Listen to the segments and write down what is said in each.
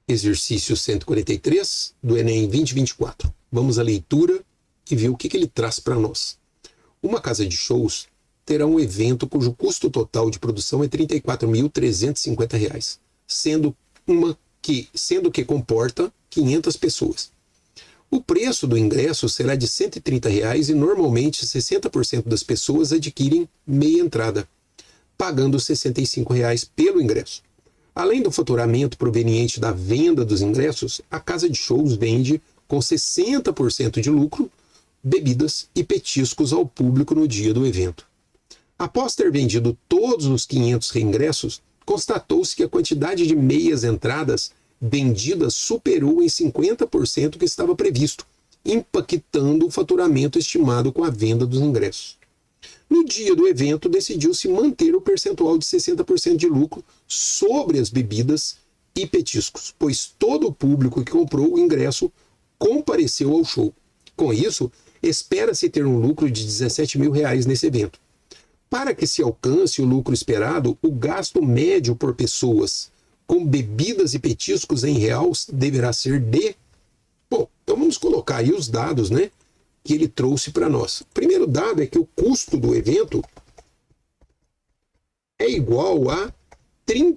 Exercício 143 do Enem 2024. Vamos à leitura e ver o que ele traz para nós. Uma casa de shows terá um evento cujo custo total de produção é R$ 34.350, sendo que comporta 500 pessoas. O preço do ingresso será de R$ 130 e normalmente 60% das pessoas adquirem meia entrada, pagando R$ 65 pelo ingresso. Além do faturamento proveniente da venda dos ingressos, a casa de shows vende com 60% de lucro bebidas e petiscos ao público no dia do evento. Após ter vendido todos os 500 reingressos, constatou-se que a quantidade de meias entradas vendidas superou em 50% o que estava previsto, impactando o faturamento estimado com a venda dos ingressos. No dia do evento, decidiu-se manter o percentual de 60% de lucro sobre as bebidas e petiscos, pois todo o público que comprou o ingresso compareceu ao show. Com isso, espera-se ter um lucro de R$ 17 mil nesse evento. Para que se alcance o lucro esperado, o gasto médio por pessoas com bebidas e petiscos em real deverá ser de... Bom, então vamos colocar aí os dados, né, que ele trouxe para nós. O primeiro dado é que o custo do evento é igual a R$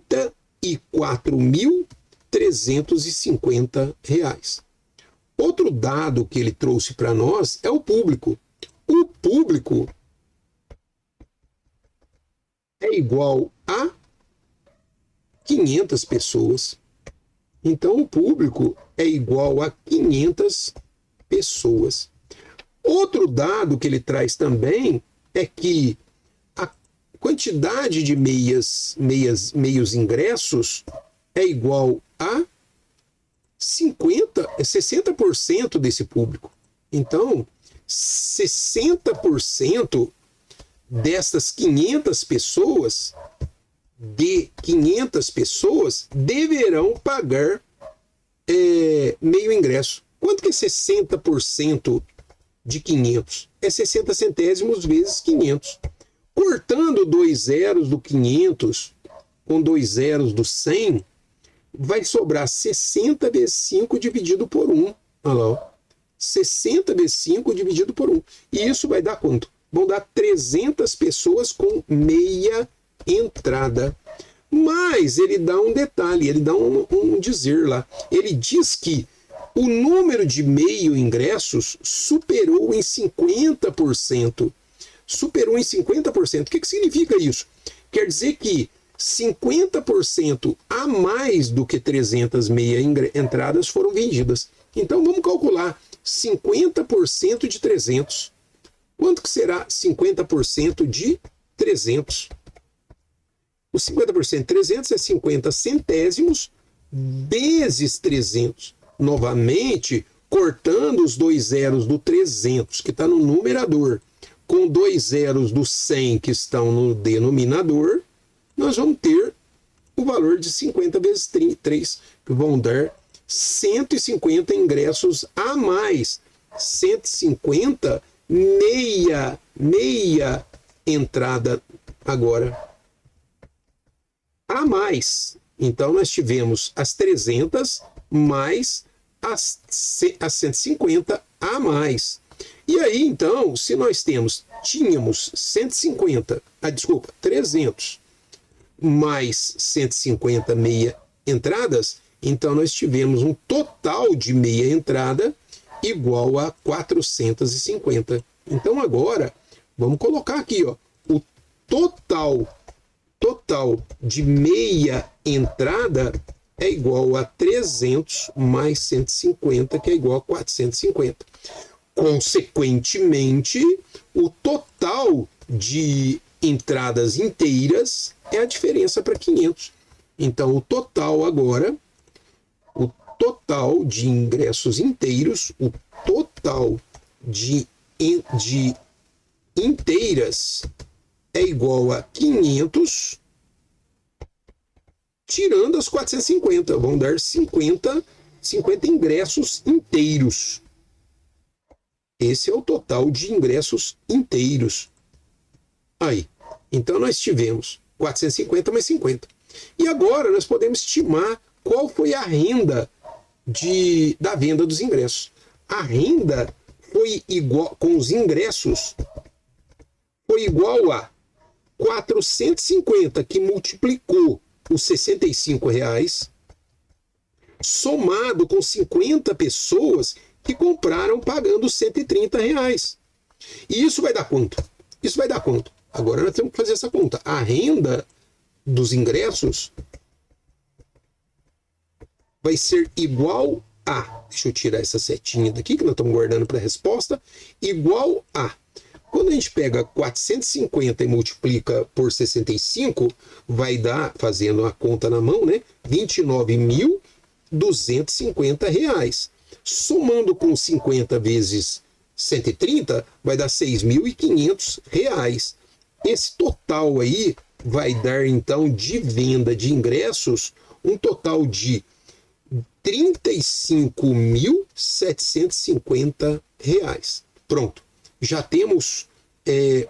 34.350. Outro dado que ele trouxe para nós é o público. O público é igual a 500 pessoas. Então, o público é igual a 500 pessoas. Outro dado que ele traz também é que a quantidade de meios ingressos é igual a 60% desse público. Então, 60% destas 500 pessoas, deverão pagar meio ingresso. Quanto que é 60% de 500? É 60 centésimos vezes 500. Cortando 2 zeros do 500 com 2 zeros do 100, vai sobrar 60 vezes 5 dividido por 1. Olha lá, ó. 60 vezes 5 dividido por 1. E isso vai dar quanto? Vão dar 300 pessoas com meia entrada. Mas ele dá um detalhe, ele dá um dizer lá. Ele diz que o número de meio ingressos superou em 50%. Superou em 50%. O que significa isso? Quer dizer que 50% a mais do que 300 meia entradas foram vendidas. Então vamos calcular 50% de 300. Quanto que será 50% de 300? O 50% de 300 é 50 centésimos vezes 300. Novamente, cortando os 2 zeros do 300, que está no numerador, com 2 zeros do 100, que estão no denominador, nós vamos ter o valor de 50 vezes 3, que vão dar 150 ingressos a mais. 150 meia entrada agora a mais. Então nós tivemos as 300 mais as 150 a mais. E aí então, se nós tínhamos 300 mais 150 meia entradas, então nós tivemos um total de meia entrada igual a 450. Então agora, vamos colocar aqui, ó, o total de meia entrada é igual a 300 mais 150, que é igual a 450. Consequentemente, o total de entradas inteiras é a diferença para 500. Então, o total de ingressos inteiros, o total de inteiras é igual a 500, tirando as 450. Vão dar 50 ingressos inteiros. Esse é o total de ingressos inteiros. Aí, então nós tivemos 450 mais 50. E agora nós podemos estimar qual foi a renda da venda dos ingressos. A renda foi igual, com os ingressos, foi igual a 450, que multiplicou os R$65, somado com 50 pessoas que compraram pagando R$130. E isso vai dar quanto? Isso vai dar quanto? Agora nós temos que fazer essa conta. A renda dos ingressos vai ser igual a... Deixa eu tirar essa setinha daqui, que nós estamos guardando para a resposta. Igual a... Quando a gente pega 450 e multiplica por 65, vai dar, fazendo a conta na mão, né? R$29.250. Somando com 50 vezes 130, vai dar R$6.500. Esse total aí vai dar, então, de venda de ingressos, um total de R$35.750. Pronto. Já temos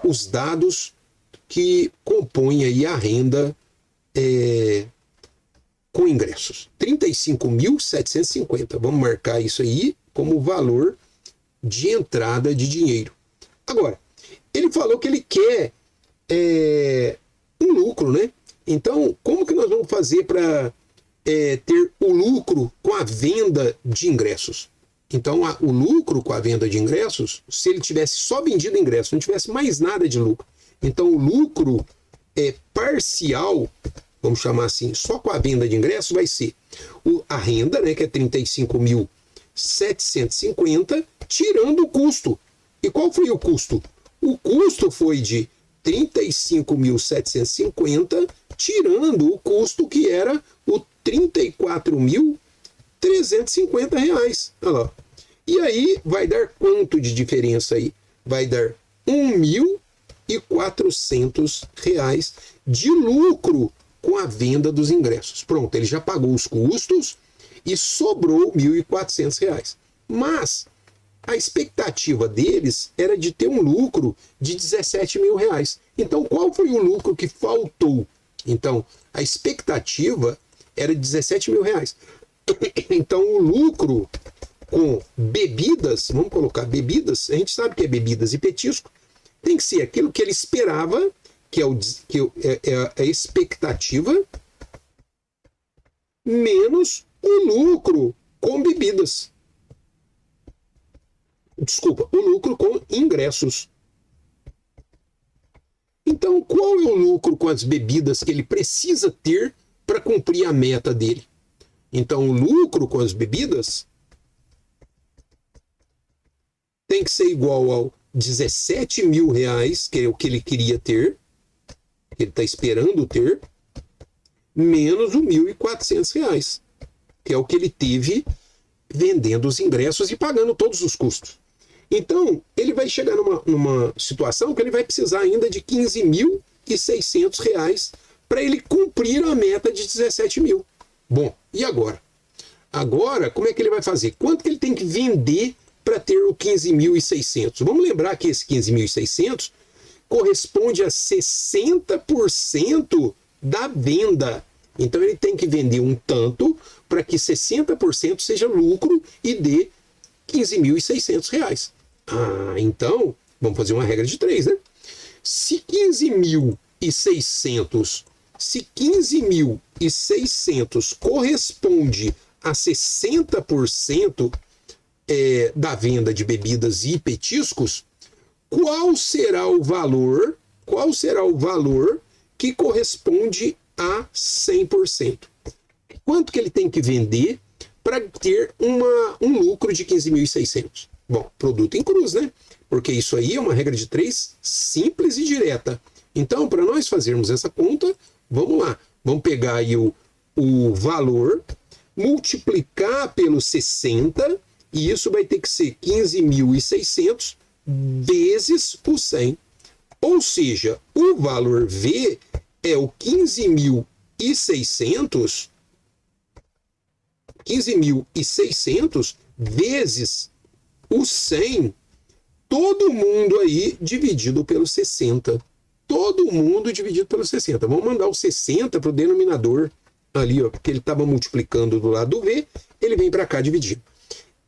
os dados que compõem aí a renda com ingressos. 35.750. Vamos marcar isso aí como valor de entrada de dinheiro. Agora, ele falou que ele quer um lucro, né? Então, como que nós vamos fazer para ter o lucro com a venda de ingressos? Então, o lucro com a venda de ingressos, se ele tivesse só vendido ingressos, não tivesse mais nada de lucro. Então, o lucro parcial, vamos chamar assim, só com a venda de ingressos, vai ser a renda, né, que é 35.750, tirando o custo. E qual foi o custo? O custo foi de 35.750, tirando o custo que era o R$34.350. Olha lá. E aí vai dar quanto de diferença aí? Vai dar R$1.400 de lucro com a venda dos ingressos. Pronto, ele já pagou os custos e sobrou R$1.400. Mas a expectativa deles era de ter um lucro de R$17.000. Então, qual foi o lucro que faltou? Então, a expectativa era de R$17.000. Então, o lucro com bebidas, vamos colocar bebidas, a gente sabe que é bebidas e petisco, tem que ser aquilo que ele esperava, que é a expectativa, menos o lucro com bebidas. Desculpa, o lucro com ingressos. Então, qual é o lucro com as bebidas que ele precisa ter para cumprir a meta dele? Então, o lucro com as bebidas tem que ser igual ao R$17.000, que é o que ele queria ter, que ele está esperando ter, menos o R$1.400, que é o que ele teve vendendo os ingressos e pagando todos os custos. Então, ele vai chegar numa situação que ele vai precisar ainda de R$15.600 para ele cumprir a meta de 17.000. Bom, e agora? Agora, como é que ele vai fazer? Quanto que ele tem que vender para ter o 15.600? Vamos lembrar que esse 15.600 corresponde a 60% da venda. Então, ele tem que vender um tanto para que 60% seja lucro e dê R$15.600. Então, vamos fazer uma regra de 3, né? Se 15.600 corresponde a 60% da venda de bebidas e petiscos, qual será o valor que corresponde a 100%? Quanto que ele tem que vender para ter um lucro de 15.600? Bom, produto em cruz, né? Porque isso aí é uma regra de 3 simples e direta. Então, para nós fazermos essa conta, vamos lá. Vamos pegar aí o valor, multiplicar pelo 60, e isso vai ter que ser 15.600 vezes o 100. Ou seja, o valor V é o 15.600 vezes o 100, todo mundo aí dividido pelo 60. Todo mundo dividido pelo 60. Vamos mandar o 60 para o denominador. ali, ó, que ele estava multiplicando do lado do V, ele vem para cá dividir.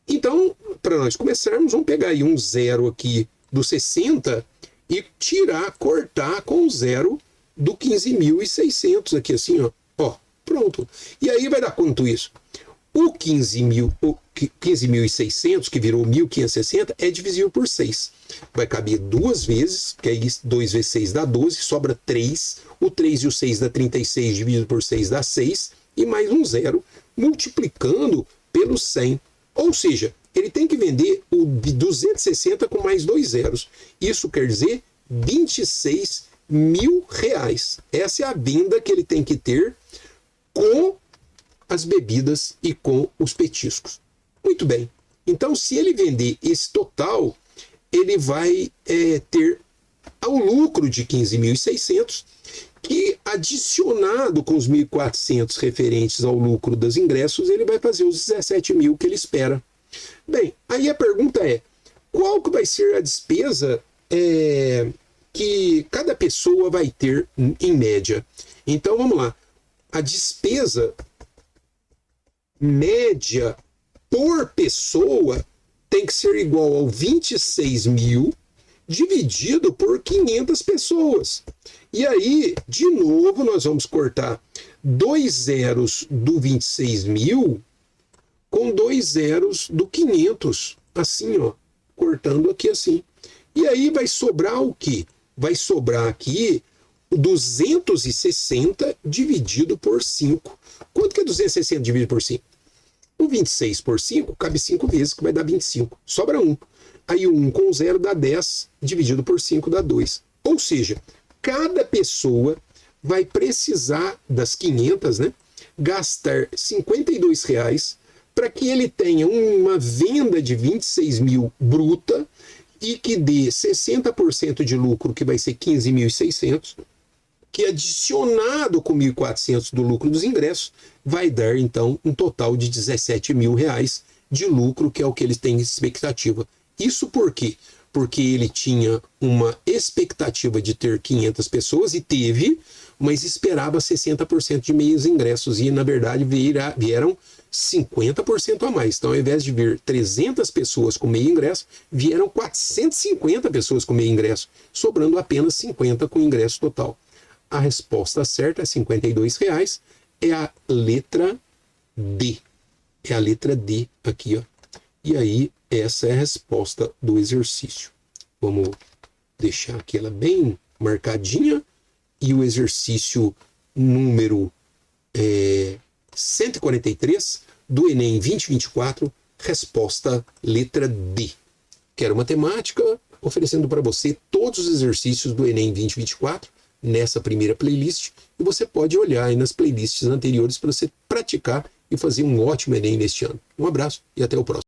Então, para nós começarmos, vamos pegar aí um zero aqui do 60 e tirar, cortar com o zero do 15.600 aqui, assim, ó. Ó, pronto. E aí vai dar quanto isso? O 15.600, que virou 1.560, é divisível por 6. Vai caber duas vezes, que aí 2 vezes 6 dá 12, sobra 3. O 3 e o 6 dá 36, dividido por 6 dá 6. E mais um zero, multiplicando pelo 100. Ou seja, ele tem que vender o 260 com mais 2 zeros. Isso quer dizer 26 mil reais. Essa é a venda que ele tem que ter com as bebidas e com os petiscos. Muito bem. Então, se ele vender esse total, ele vai ter ao lucro de 15.600, que adicionado com os 1.400 referentes ao lucro dos ingressos, ele vai fazer os 17 mil que ele espera. Bem, aí a pergunta é, qual que vai ser a despesa que cada pessoa vai ter em média? Então, vamos lá. A despesa média por pessoa tem que ser igual ao 26 mil dividido por 500 pessoas. E aí, de novo, nós vamos cortar 2 zeros do 26 mil com 2 zeros do 500. Assim, ó, cortando aqui assim. E aí vai sobrar o quê? Vai sobrar aqui o 260 dividido por 5. Quanto que é 260 dividido por 5? O 26 por 5 cabe 5 vezes, que vai dar 25. Sobra 1. Aí o 1 com 0 dá 10, dividido por 5 dá 2. Ou seja, cada pessoa vai precisar das 500, né, gastar R$ 52 para que ele tenha uma venda de 26 mil bruta e que dê 60% de lucro, que vai ser 15.600, que adicionado com 1.400 do lucro dos ingressos, vai dar, então, um total de 17 mil reais de lucro, que é o que eles têm expectativa. Isso por quê? Porque ele tinha uma expectativa de ter 500 pessoas, e teve, mas esperava 60% de meios ingressos, e, na verdade, vieram 50% a mais. Então, ao invés de vir 300 pessoas com meio ingresso, vieram 450 pessoas com meio ingresso, sobrando apenas 50 com ingresso total. A resposta certa é R$ 52, é a letra D. É a letra D aqui, ó. E aí, essa é a resposta do exercício. Vamos deixar aqui ela bem marcadinha. E o exercício número 143 do Enem 2024, resposta letra D. Quero Matemática, oferecendo para você todos os exercícios do Enem 2024, nessa primeira playlist, e você pode olhar aí nas playlists anteriores para você praticar e fazer um ótimo Enem neste ano. Um abraço e até o próximo.